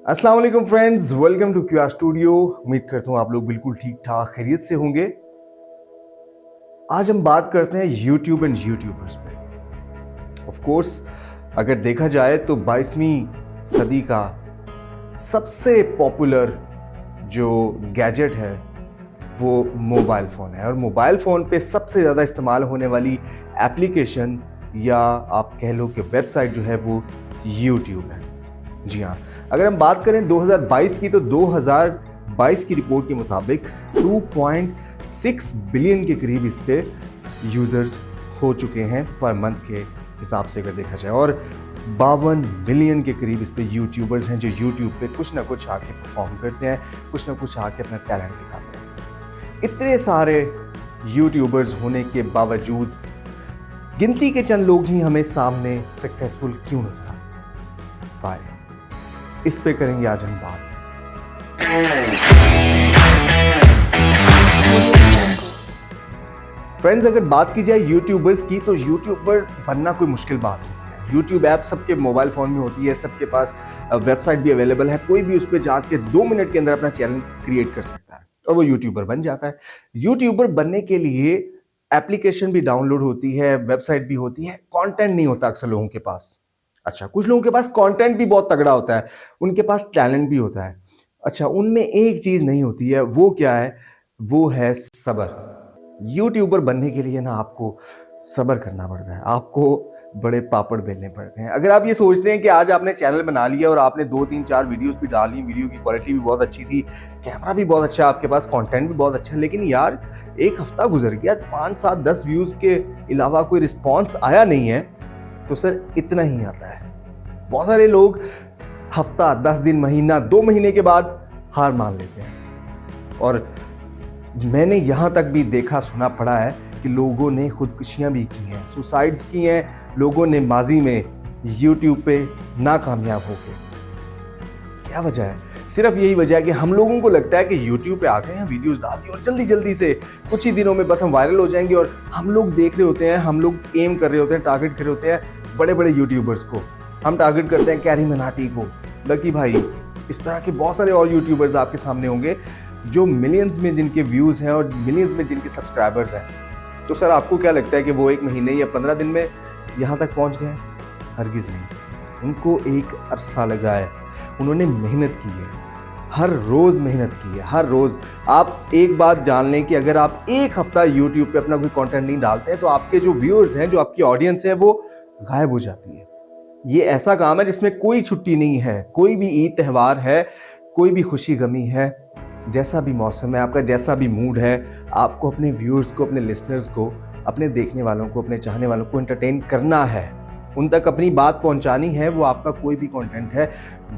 अस्सलाम वालेकुम friends, welcome to QR studio. उम्मीद करता हूँ आप लोग बिल्कुल ठीक ठाक खैरियत से होंगे। आज हम बात करते हैं यूट्यूब एंड यूट्यूबर्स पे। ऑफ कोर्स अगर देखा जाए तो 22वीं सदी का सबसे पॉपुलर जो गैजेट है वो मोबाइल फ़ोन है, और मोबाइल फ़ोन पे सबसे ज़्यादा इस्तेमाल होने वाली एप्लीकेशन या आप कह लो कि वेबसाइट जो है वो यूट्यूब है। जी हाँ, अगर हम बात करें 2022 की तो 2022 की रिपोर्ट के मुताबिक 2.6 बिलियन के करीब इस पे यूज़र्स हो चुके हैं पर मंथ के हिसाब से अगर देखा जाए, और 52 मिलियन के करीब इस पे यूट्यूबर्स हैं जो यूट्यूब पे कुछ ना कुछ आके परफॉर्म करते हैं, कुछ ना कुछ आके अपना टैलेंट दिखाते हैं। इतने सारे यूट्यूबर्स होने के बावजूद गिनती के चंद लोग ही हमें सामने सक्सेसफुल क्यों नजर आते हैं? वाई? इस पे करेंगे आज हम बात। फ्रेंड्स, अगर बात की जाए यूट्यूबर्स की तो यूट्यूबर बनना कोई मुश्किल बात नहीं है। यूट्यूब ऐप सबके मोबाइल फ़ोन में होती है, सबके पास वेबसाइट भी अवेलेबल है। कोई भी उस पर जाके 2 मिनट के अंदर अपना चैनल क्रिएट कर सकता है और वो यूट्यूबर बन जाता है। यूट्यूबर बनने के लिए एप्लीकेशन भी डाउनलोड होती है, वेबसाइट भी होती है, कंटेंट नहीं होता अक्सर लोगों के पास। अच्छा, कुछ लोगों के पास कंटेंट भी बहुत तगड़ा होता है, उनके पास टैलेंट भी होता है। अच्छा, उनमें एक चीज़ नहीं होती है, वो क्या है? वो है सब्र। यूट्यूबर बनने के लिए ना आपको सब्र करना पड़ता है, आपको बड़े पापड़ बेलने पड़ते हैं। अगर आप ये सोचते हैं कि आज आपने चैनल बना लिया और आपने 2 3 4 वीडियोस भी डाली, वीडियो की क्वालिटी भी बहुत अच्छी थी, कैमरा भी बहुत अच्छा है, आपके पास कंटेंट भी बहुत अच्छा है, लेकिन यार एक हफ्ता गुजर गया, 5 7 10 व्यूज के अलावा कोई रिस्पॉन्स आया नहीं है, तो सर इतना ही आता है। बहुत सारे लोग हफ्ता, 10 दिन, महीना, 2 महीने के बाद हार मान लेते हैं। और मैंने यहाँ तक भी देखा सुना पड़ा है कि लोगों ने खुदकुशियाँ भी की हैं, सुसाइड्स की हैं लोगों ने माजी में यूट्यूब पे नाकामयाब हो गए। क्या वजह है? सिर्फ यही वजह है कि हम लोगों को लगता है कि यूट्यूब पे आ गए हैं, वीडियोस डाल दी और जल्दी जल्दी से कुछ ही दिनों में बस हम वायरल हो जाएंगे। और हम लोग देख रहे होते हैं, हम लोग एम कर रहे होते हैं, टारगेट कर रहे होते हैं बड़े बड़े यूट्यूबर्स को। हम टारगेट करते हैं कैरी मनाटी को, लकी भाई, इस तरह के बहुत सारे और यूट्यूबर्स आपके सामने होंगे जो मिलियंस में जिनके व्यूज़ हैं और मिलियंस में जिनके सब्सक्राइबर्स हैं। तो सर आपको क्या लगता है कि वो 1 महीने या 15 दिन में यहाँ तक पहुँच गए? हरगिज़ नहीं। उनको एक अरसा लगा है, उन्होंने मेहनत की है, हर रोज़ मेहनत की है, हर रोज़। आप एक बात जान लें कि अगर आप एक हफ्ता यूट्यूब पे अपना कोई कंटेंट नहीं डालते हैं तो आपके जो व्यूअर्स हैं, जो आपकी ऑडियंस है, वो गायब हो जाती है। ये ऐसा काम है जिसमें कोई छुट्टी नहीं है। कोई भी ईद त्यौहार है, कोई भी खुशी गमी है, जैसा भी मौसम है, आपका जैसा भी मूड है, आपको अपने व्यूअर्स को, अपने लिसनर्स को, अपने देखने वालों को, अपने चाहने वालों को एंटरटेन करना है, उन तक अपनी बात पहुंचानी है। वो आपका कोई भी कंटेंट है,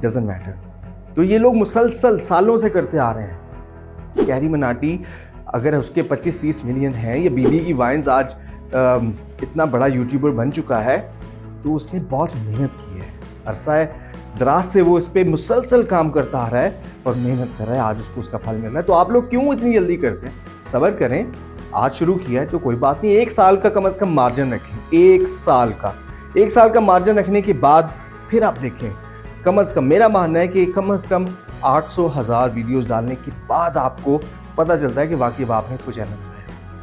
डजंट मैटर। तो ये लोग मुसलसल सालों से करते आ रहे हैं। कैरी मनाटी अगर उसके 25-30 मिलियन हैं, या बीबी की वाइन्स आज इतना बड़ा यूट्यूबर बन चुका है, तो उसने बहुत मेहनत की है। अरसा दराज से वो इस पे मुसलसल काम करता आ रहा है और मेहनत कर रहा है, आज उसको उसका फल मिल रहा है। तो आप लोग क्यों इतनी जल्दी करते हैं? सब्र करें, आज शुरू किया है तो कोई बात नहीं, 1 साल का कम से कम मार्जिन रखें। 1 साल का मार्जिन रखने के बाद फिर आप देखें। कम से कम मेरा मानना है कि कम से कम 800,000 वीडियोस डालने के बाद आपको पता चलता है कि वाकई आपने कुछ चैनल बनाया।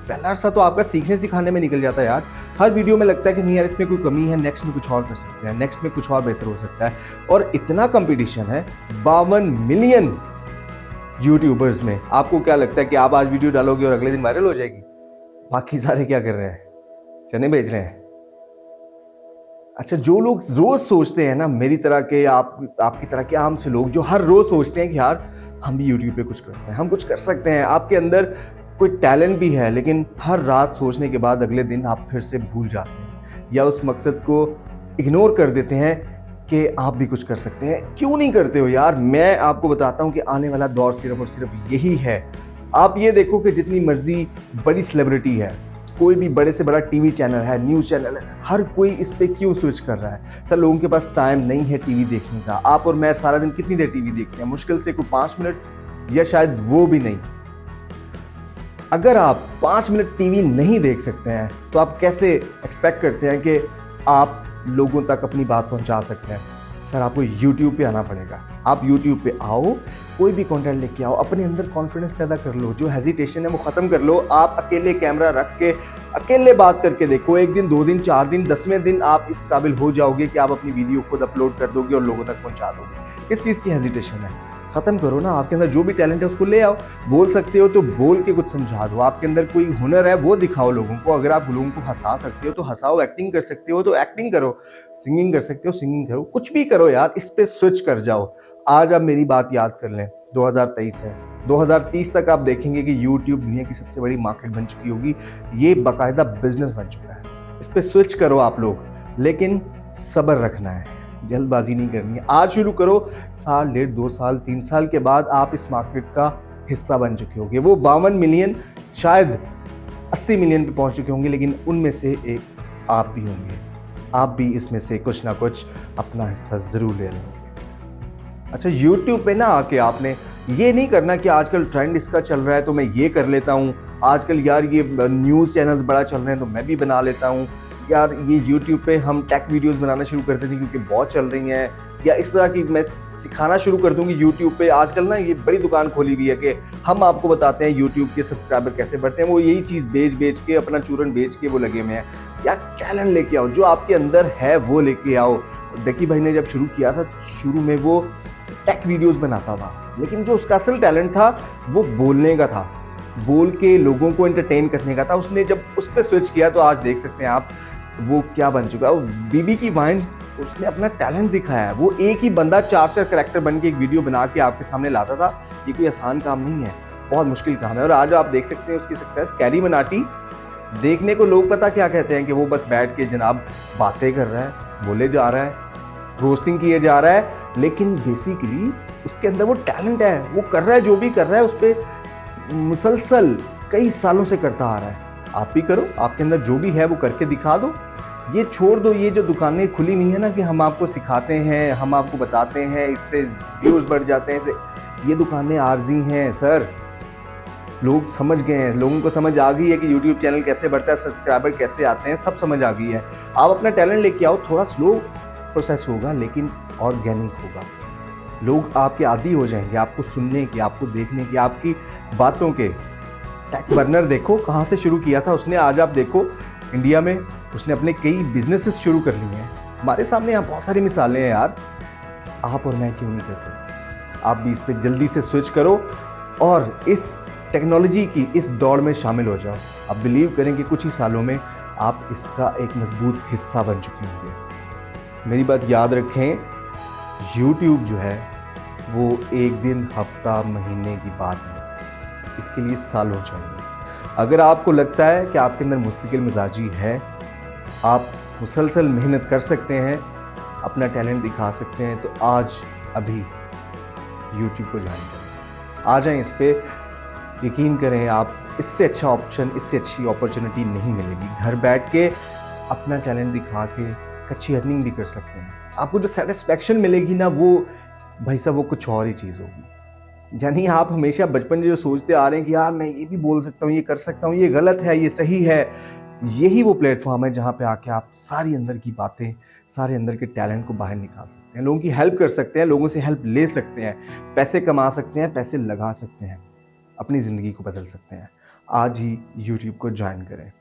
पहला अरसा तो आपका सीखने सिखाने में निकल जाता है यार। हर वीडियो में लगता है कि नहीं यार, इसमें कोई कमी है, नेक्स्ट में कुछ और कर सकते हैं, नेक्स्ट में कुछ और बेहतर हो सकता है। और इतना कंपटीशन है 52 मिलियन यूट्यूबर्स में। आपको क्या लगता है कि आप आज वीडियो डालोगे और अगले दिन वायरल हो जाएगी? बाकी सारे क्या कर रहे हैं? चने बेच रहे हैं। अच्छा, जो लोग रोज सोचते हैं ना, मेरी तरह के, आपकी तरह के आम से लोग जो हर रोज सोचते हैं कि यार हम भी यूट्यूब पे कुछ करते हैं, हम कुछ कर सकते हैं, आपके अंदर कोई टैलेंट भी है, लेकिन हर रात सोचने के बाद अगले दिन आप फिर से भूल जाते हैं या उस मकसद को इग्नोर कर देते हैं कि आप भी कुछ कर सकते हैं। क्यों नहीं करते हो यार? मैं आपको बताता हूं कि आने वाला दौर सिर्फ और सिर्फ यही है। आप ये देखो कि जितनी मर्जी बड़ी सेलिब्रिटी है, कोई भी बड़े से बड़ा टीवी चैनल है, न्यूज़ चैनल है, हर कोई इस पे क्यों स्विच कर रहा है? सर लोगों के पास टाइम नहीं है टीवी देखने का। आप और मैं सारा दिन कितनी देर टीवी देखते हैं? मुश्किल से कोई 5 मिनट, या शायद वो भी नहीं। अगर आप 5 मिनट टीवी नहीं देख सकते हैं तो आप कैसे एक्सपेक्ट करते हैं कि आप लोगों तक अपनी बात पहुंचा सकते हैं? सर आपको यूट्यूब पे आना पड़ेगा। आप यूट्यूब पे आओ, कोई भी कंटेंट लेके आओ, अपने अंदर कॉन्फिडेंस पैदा कर लो, जो हेजिटेशन है वो ख़त्म कर लो। आप अकेले कैमरा रख के अकेले बात करके देखो, 1 दिन 2 दिन 4 दिन 10वें दिन आप इस काबिल हो जाओगे कि आप अपनी वीडियो खुद अपलोड कर दोगे और लोगों तक पहुंचा दोगे। किस चीज़ की हेजिटेशन है? ख़त्म करो ना। आपके अंदर जो भी टैलेंट है उसको ले आओ। बोल सकते हो तो बोल के कुछ समझा दो। आपके अंदर कोई हुनर है वो दिखाओ लोगों को। अगर आप लोगों को हंसा सकते हो तो हंसाओ, एक्टिंग कर सकते हो तो एक्टिंग करो, सिंगिंग कर सकते हो सिंगिंग करो, कुछ भी करो यार, इस पे स्विच कर जाओ। आज आप मेरी बात याद कर लें, 2023 है, 2030 तक आप देखेंगे कि यूट्यूब दुनिया की सबसे बड़ी मार्केट बन चुकी होगी। ये बाकायदा बिजनेस बन चुका है। इस पे स्विच करो आप लोग, लेकिन सब्र रखना है, जल्दबाजी नहीं करनी है। आज शुरू करो, साल 1.5 2 साल 3 साल के बाद आप इस मार्केट का हिस्सा बन चुके होंगे। वो 52 मिलियन शायद 80 मिलियन पे पहुंच चुके होंगे, लेकिन उनमें से एक आप भी होंगे। आप भी इसमें से कुछ ना कुछ अपना हिस्सा जरूर ले लेंगे। अच्छा, YouTube पे ना आके आपने ये नहीं करना कि आजकल ट्रेंड इसका चल रहा है तो मैं ये कर लेता हूँ, आजकल यार ये न्यूज़ चैनल्स बड़ा चल रहे हैं तो मैं भी बना लेता हूँ, यार ये YouTube पे हम टेक वीडियोस बनाना शुरू करते थे क्योंकि बहुत चल रही हैं, या इस तरह की मैं सिखाना शुरू कर दूंगी YouTube पे। आजकल ना ये बड़ी दुकान खोली हुई है कि हम आपको बताते हैं YouTube के सब्सक्राइबर कैसे बढ़ते हैं। वो यही चीज़ बेच के अपना चूरन बेच के वो लगे हुए हैं। यार टैलेंट लेके आओ, जो आपके अंदर है वो लेके आओ। डकी भाई ने जब शुरू किया था, शुरू में वो टेक वीडियोस बनाता था, लेकिन जो उसका असल टैलेंट था वो बोलने का था, बोल के लोगों को एंटरटेन करने का था। उसने जब उस पर स्विच किया तो आज देख सकते हैं आप वो क्या बन चुका है। वो बीबी की वाइन, उसने अपना टैलेंट दिखाया है। वो एक ही बंदा 4 कैरेक्टर बन के एक वीडियो बना के आपके सामने लाता था। ये कोई आसान काम नहीं है, बहुत मुश्किल काम है। और आज आप देख सकते हैं उसकी सक्सेस। कैरी मनाटी देखने को लोग पता क्या कहते हैं कि वो बस बैठ के जनाब बातें कर रहा है, बोले जा रहा है, रोस्टिंग किए जा रहा है, लेकिन बेसिकली उसके अंदर वो टैलेंट है। वो कर रहा है, जो भी कर रहा है उस पर मुसलसल कई सालों से करता आ रहा है। आप भी करो, आपके अंदर जो भी है वो करके दिखा दो। ये छोड़ दो, ये जो दुकानें खुली हुई है ना कि हम आपको सिखाते हैं, हम आपको बताते हैं, इससे व्यूज़ बढ़ जाते हैं, इससे, ये दुकानें आर्जी हैं सर। लोग समझ गए हैं, लोगों को समझ आ गई है कि YouTube चैनल कैसे बढ़ता है, सब्सक्राइबर कैसे आते हैं, सब समझ आ गई है। आप अपना टैलेंट लेके आओ, थोड़ा स्लो प्रोसेस होगा लेकिन ऑर्गेनिक होगा। लोग आपके आदी हो जाएंगे, आपको सुनने की, आपको देखने की, आपकी बातों के। टेक बर्नर देखो कहाँ से शुरू किया था उसने, आज आप देखो इंडिया में उसने अपने कई बिजनेसेस शुरू कर लिए हैं। हमारे सामने यहाँ बहुत सारी मिसालें हैं यार। आप और मैं क्यों नहीं करते? आप भी इस पे जल्दी से स्विच करो और इस टेक्नोलॉजी की इस दौड़ में शामिल हो जाओ। आप बिलीव करें कि कुछ ही सालों में आप इसका एक मजबूत हिस्सा बन चुके होंगे। मेरी बात याद रखें, YouTube जो है वो एक दिन, हफ्ता, महीने की बात नहीं, इसके लिए सालों चाहिए। अगर आपको लगता है कि आपके अंदर मुस्तकिल मिजाजी है, आप मुसलसल मेहनत कर सकते हैं, अपना टैलेंट दिखा सकते हैं, तो आज अभी YouTube को ज्वाइन करें। आ जाएं इस पे, यकीन करें आप, इससे अच्छा ऑप्शन, इससे अच्छी अपॉर्चुनिटी नहीं मिलेगी। घर बैठ के अपना टैलेंट दिखा के अच्छी अर्निंग भी कर सकते हैं। आपको जो सेटिस्फैक्शन मिलेगी ना, वो भाई साहब वो कुछ और ही चीज़ होगी। यानी आप हमेशा बचपन से जो सोचते आ रहे हैं कि यार मैं ये भी बोल सकता हूँ, ये कर सकता हूँ, ये गलत है, ये सही है, यही वो प्लेटफॉर्म है जहाँ पे आके आप सारी अंदर की बातें, सारे अंदर के टैलेंट को बाहर निकाल सकते हैं, लोगों की हेल्प कर सकते हैं, लोगों से हेल्प ले सकते हैं, पैसे कमा सकते हैं, पैसे लगा सकते हैं, अपनी ज़िंदगी को बदल सकते हैं। आज ही YouTube को ज्वाइन करें।